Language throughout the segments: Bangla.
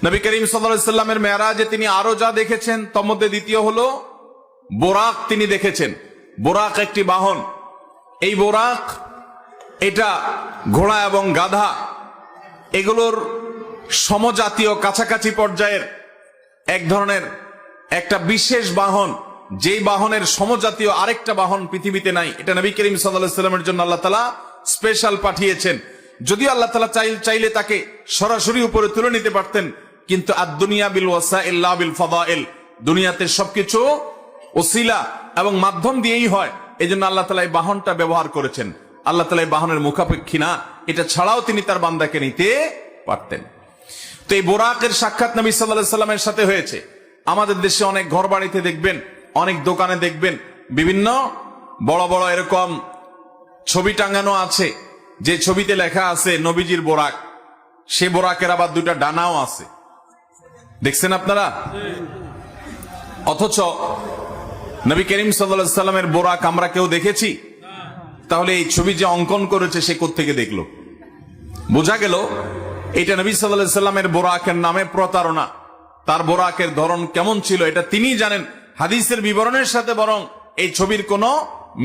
নবী করিম সাল্লাল্লাহু আলাইহি সাল্লামের মেরাজে তিনি আরো যা দেখেছেন তার মধ্যে দ্বিতীয় হলো বোরাক তিনি দেখেছেন। বোরাক একটি বাহন। এই বোরাক এটা ঘোড়া এবং গাধা এগুলোর সমজাতীয় কাছাকাছি পর্যায়ের এক ধরনের একটা বিশেষ বাহন, যেই বাহনের সমজাতীয় আরেকটা বাহন পৃথিবীতে নাই। এটা নবী করিম সাল্লাল্লাহু আলাইহি সাল্লামের জন্য আল্লাহ তাআলা স্পেশাল পাঠিয়েছেন। যদিও আল্লাহ তাআলা চাইলে তাকে সরাসরি উপরে তুলে নিতে পারতেন, কিন্তু আদ-দুনিয়া বিল ওয়াসাইল লা বিল ফাদাইল, দুনিয়াতে সবকিছু ওসিলা এবং মাধ্যম দিয়েই হয়। এজন্য আল্লাহ তাআলা এই বাহনটা ব্যবহার করেছেন। আল্লাহ তাআলা এই বাহনের মুখাপেক্ষী না, এটা ছাড়াও তিনি তার বান্দাকে নিতে পারতেন। তো এই বোরাকের সাক্ষাৎ নবী সাল্লাল্লাহু আলাইহি সাল্লামের সাথে হয়েছে। আমাদের দেশে অনেক ঘর বাড়িতে দেখবেন, অনেক দোকানে দেখবেন বিভিন্ন বড় বড় এরকম ছবি টাঙানো আছে, যে ছবিতে লেখা আছে নবীজির বোরাক। সে বোরাকের আবার দুইটা ডানাও আছে, দেখছেন আপনারা? অথচ নবী করিম সাল্লাল্লাহু আলাইহি সাল্লামের বোরাক আমরা কেউ দেখেছি? তাহলে এই ছবি যে অঙ্কন করেছে সে কোত্থেকে দেখলো? বোঝা গেল এটা নবী সাল্লাল্লাহু আলাইহি সাল্লামের বোরাকের নামে প্রতারণা। তার বোরাকের ধরন কেমন ছিল এটা তিনিই জানেন। হাদিসের বিবরণের সাথে বরং এই ছবির কোনো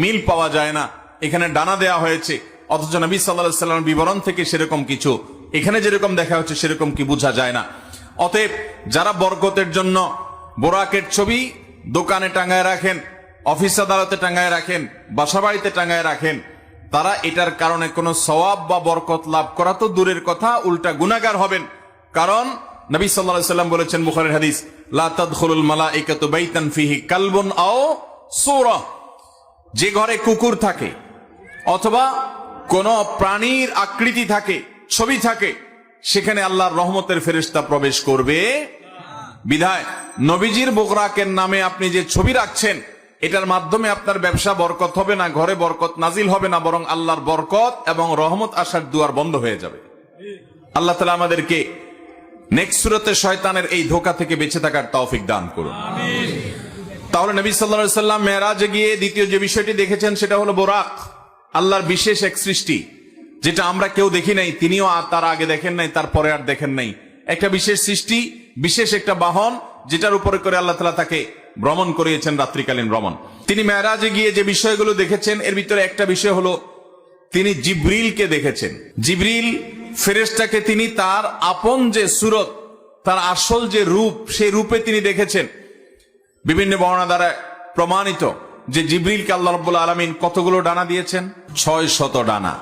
মিল পাওয়া যায় না। এখানে ডানা দেয়া হয়েছে, অথচ নবী সাল্লাল্লাহু আলাইহি সাল্লামের বিবরণ থেকে সেরকম কিছু এখানে যেরকম দেখা হচ্ছে সেরকম কি বোঝা যায় না। অতএব যারা বরকতের জন্য বোরাকের ছবি দোকানে টাঙায় রাখেন, অফিস আদালতে টাঙায় রাখেন, বাসা বাড়িতে টাঙায় রাখেন, তারা এটার কারণে কোনো সওয়াব বা বরকত লাভ করা তো দূরের কথা, উল্টা গুনাহগার হবেন। কারণ নবী সাল্লাল্লাহু আলাইহি সাল্লাম বলেছেন বুখারীর হাদিস, লা তাদখুলুল মালাইকাতু বাইতান ফিহি কালবুন আও সূরা, যে ঘরে কুকুর থাকে অথবা কোন প্রাণীর আকৃতি থাকে, ছবি থাকে, সেখানে আল্লাহর রহমতের ফেরেশতা প্রবেশ করবে। বিধায় নবীজির বোরাকের নামে আপনি যে ছবি রাখছেন, এটার মাধ্যমে আপনার ব্যবসা বরকত হবে না, ঘরে বরকত নাজিল হবে না, বরং আল্লাহর বরকত এবং রহমত আসার দুয়ার বন্ধ হয়ে যাবে। আল্লাহ তাআলা আমাদেরকে নেক্সট সূরাতে শয়তানের এই ধোঁকা থেকে বেঁচে থাকার তৌফিক দান করুন। তাহলে নবী সাল্লাল্লাহু আলাইহি সাল্লাম মেরাজে গিয়ে দ্বিতীয় যে বিষয়টি দেখেছেন সেটা হলো বোরাক, আল্লাহর বিশেষ এক সৃষ্টি, যেটা আমরা কেউ দেখি নাই, তিনিও তার আগে দেখেন নাই, তারপরে আর দেখেন নাই। একটা বিশেষ সৃষ্টি, বিশেষ একটা বাহন, যেটার উপরে করে আল্লাহ তাআলা তাকে ভ্রমণ করিয়েছেন, রাত্রিকালীন ভ্রমণ। তিনি মেরাজে গিয়ে যে বিষয়গুলো দেখেছেন এর ভিতরে একটা বিষয় হলো তিনি জিবরিলকে দেখেছেন। জিবরিল ফেরেশতাকে তিনি তার আপন যে সুরত, তার আসল যে রূপ, সেই রূপে তিনি দেখেছেন। বিভিন্ন বর্ণনা দ্বারা প্রমাণিত যে জিবরিলকে আল্লাহ রাব্বুল আলামিন কতগুলো ডানা দিয়েছেন? 600 ডানা।